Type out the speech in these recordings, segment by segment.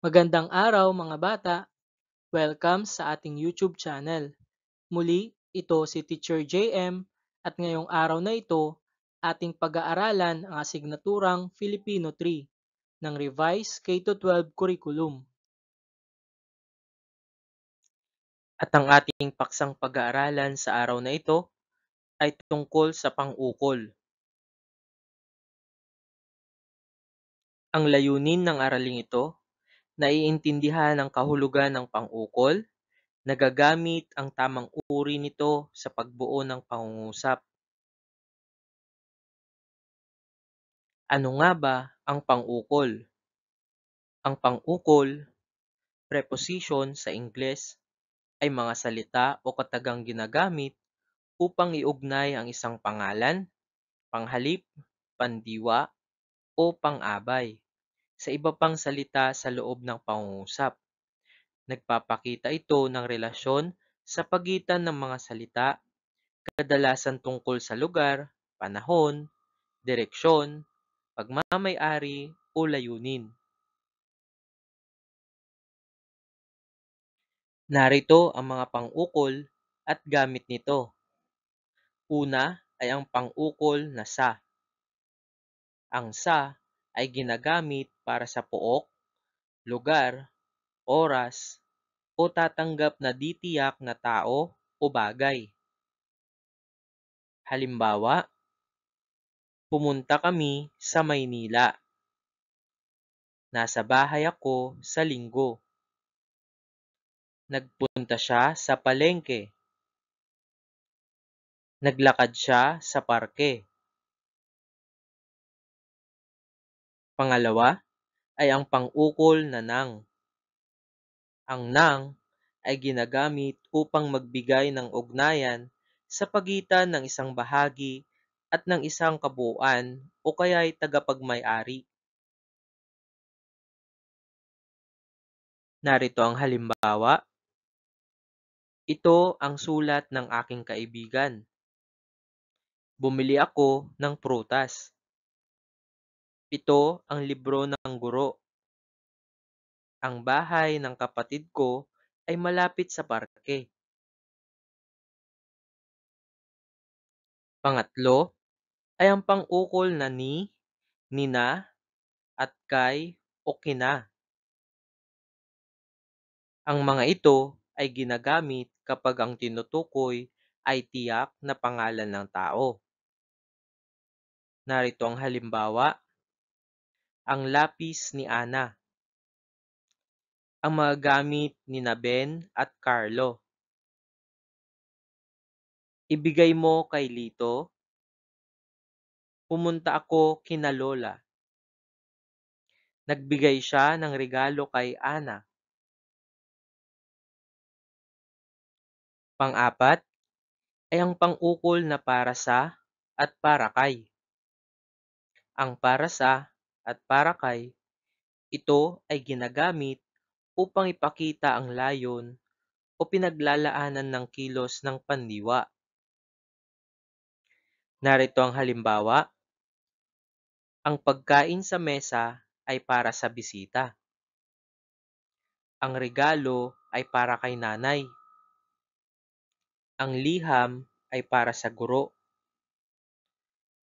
Magandang araw mga bata! Welcome sa ating YouTube channel. Muli, ito si Teacher JM at ngayong araw na ito, ating pag-aaralan ang asignaturang Filipino 3 ng Revised K-12 Curriculum. At ang ating paksang pag-aaralan sa araw na ito ay tungkol sa pang-ukol. Ang layunin ng araling ito, naiintindihan ang kahulugan ng pang-ukol, nagagamit ang tamang uri nito sa pagbuo ng pangungusap. Ano nga ba ang pang-ukol? Ang pang-ukol, preposition sa Ingles, ay mga salita o katagang ginagamit upang iugnay ang isang pangalan, panghalip, pandiwa, o pang-abay sa iba pang salita sa loob ng pangungusap. Nagpapakita ito ng relasyon sa pagitan ng mga salita, kadalasan tungkol sa lugar, panahon, direksyon, pagmamay-ari o layunin. Narito ang mga pang-ukol at gamit nito. Una ay ang pang-ukol na sa. Ang sa ay ginagamit para sa pook, lugar, oras, o tatanggap na di-tiyak na tao o bagay. Halimbawa, pumunta kami sa Maynila. Nasa bahay ako sa Linggo. Nagpunta siya sa palengke. Naglakad siya sa parke. Pangalawa ay ang pang-ukol na ng. Ang nang ay ginagamit upang magbigay ng ugnayan sa pagitan ng isang bahagi at ng isang kabuuan o kaya'y tagapagmay-ari. Narito ang halimbawa. Ito ang sulat ng aking kaibigan. Bumili ako ng prutas. Ito ang libro ng guro. Ang bahay ng kapatid ko ay malapit sa parke. Pangatlo ay ang pang-ukol na ni, nina, at kay o kina. Ang mga ito ay ginagamit kapag ang tinutukoy ay tiyak na pangalan ng tao. Narito ang halimbawa. Ang lapis ni Ana. Ang mga gamit ni Ben at Carlo. Ibigay mo kay Lito. Pumunta ako kina Lola. Nagbigay siya ng regalo kay Ana. Pang-apat ay ang pang-ukol na para sa at para kay. Ang para sa at para kay, ito ay ginagamit upang ipakita ang layon o pinaglalaanan ng kilos ng pandiwa. Narito ang halimbawa. Ang pagkain sa mesa ay para sa bisita. Ang regalo ay para kay nanay. Ang liham ay para sa guro.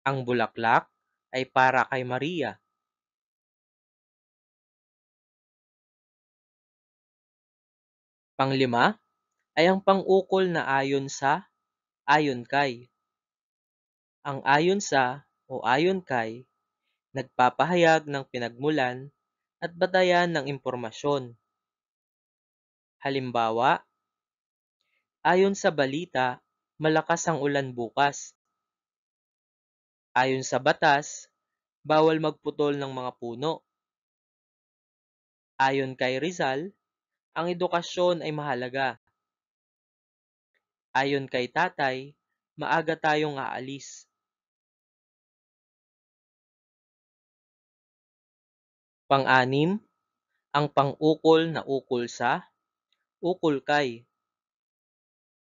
Ang bulaklak ay para kay Maria. Panglima ay ang pang-ukol na ayon sa, ayon kay. Ang ayon sa o ayon kay, nagpapahayag ng pinagmulan at batayan ng impormasyon. Halimbawa, ayon sa balita, malakas ang ulan bukas. Ayon sa batas, bawal magputol ng mga puno. Ayon kay Rizal, ang edukasyon ay mahalaga. Ayon kay tatay, maaga tayong aalis. Pang-anim, ang pang-ukol na ukol sa, ukol kay.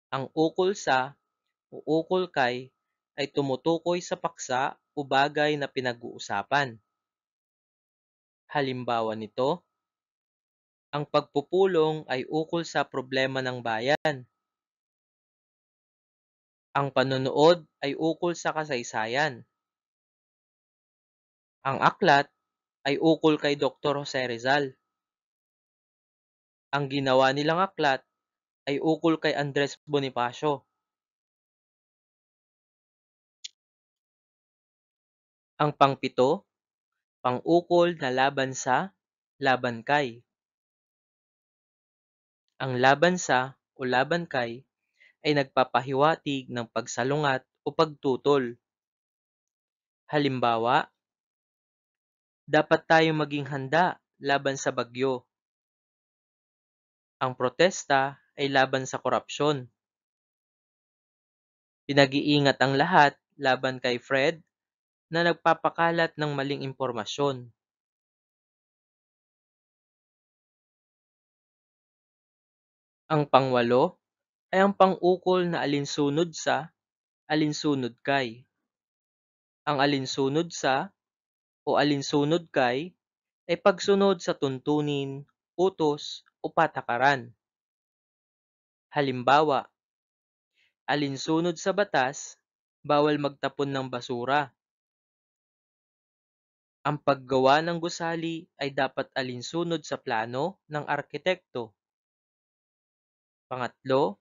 Ang ukol sa o ukol kay ay tumutukoy sa paksa o bagay na pinag-uusapan. Halimbawa nito, Ang pagpupulong ay ukol sa problema ng bayan. Ang panonood ay ukol sa kasaysayan. Ang aklat ay ukol kay Dr. Jose Rizal. Ang ginawa nilang aklat ay ukol kay Andres Bonifacio. Ang pangpito, pang-ukol na laban sa, laban kay. Ang laban sa o laban kay ay nagpapahiwatig ng pagsalungat o pagtutol. Halimbawa, dapat tayong maging handa laban sa bagyo. Ang protesta ay laban sa korupsyon. Pinag-iingat ang lahat laban kay Fred na nagpapakalat ng maling impormasyon. Ang pangwalo ay ang pang-ukol na alinsunod sa, alinsunod kay. Ang alinsunod sa o alinsunod kay ay pagsunod sa tuntunin, utos o patakaran. Halimbawa, alinsunod sa batas, bawal magtapon ng basura. Ang paggawa ng gusali ay dapat alinsunod sa plano ng arkitekto. Pangatlo,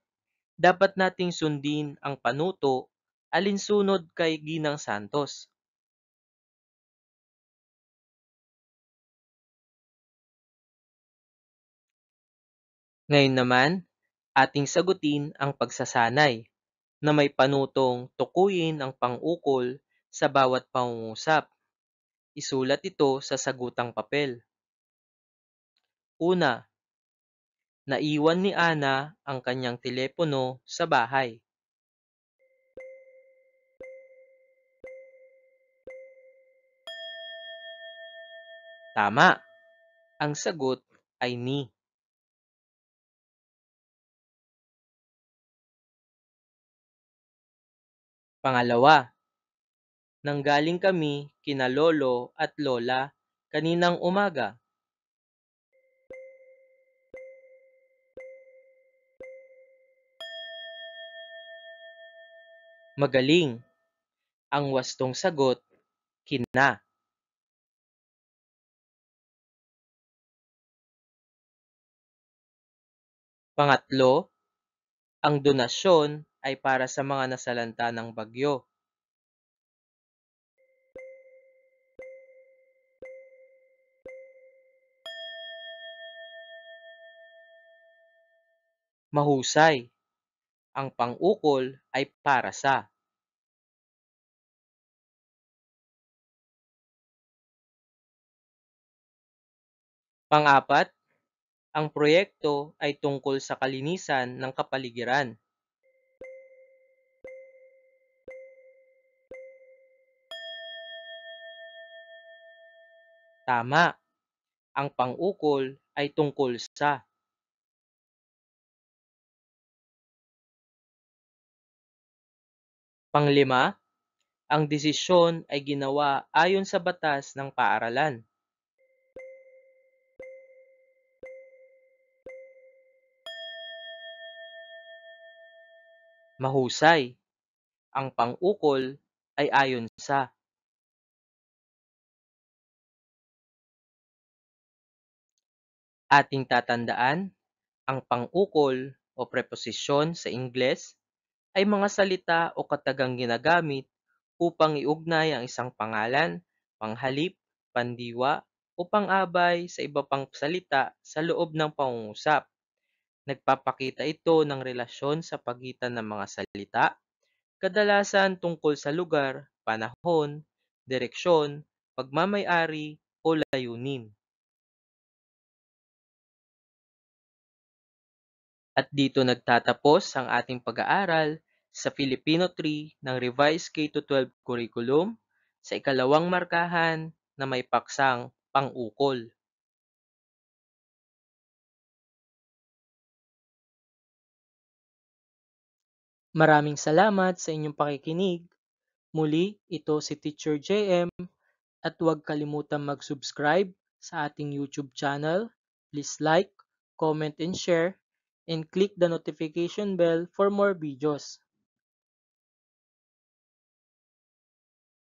dapat nating sundin ang panuto alinsunod kay Ginang Santos. Ngayon naman, ating sagutin ang pagsasanay na may panutong tukuyin ang pang-ukol sa bawat pangungusap. Isulat ito sa sagutang papel. Una, naiwan ni Ana ang kanyang telepono sa bahay. Tama, ang sagot ay ni. Pangalawa, nanggaling kami kina lolo at lola kaninang umaga. Magaling, ang wastong sagot, kina. Pangatlo, ang donasyon ay para sa mga nasalanta ng bagyo. Mahusay, ang pang-ukol ay para sa. Pang-apat, ang proyekto ay tungkol sa kalinisan ng kapaligiran. Tama, ang pang-ukol ay tungkol sa. Panglima, ang desisyon ay ginawa ayon sa batas ng paaralan. Mahusay, ang pang-ukol ay ayon sa. Ating tatandaan, ang pang-ukol o preposisyon sa Ingles ay mga salita o katagang ginagamit upang iugnay ang isang pangalan, panghalip, pandiwa, o pang-abay sa iba pang salita sa loob ng pangungusap. Nagpapakita ito ng relasyon sa pagitan ng mga salita, kadalasan tungkol sa lugar, panahon, direksyon, pagmamay-ari, o layunin. At dito nagtatapos ang ating pag-aaral sa Filipino 3 ng Revised K-12 Curriculum sa ikalawang markahan na may paksang pang-ukol. Maraming salamat sa inyong pakikinig. Muli, ito si Teacher JM at huwag kalimutang mag-subscribe sa ating YouTube channel. Please like, comment and share, and click the notification bell for more videos.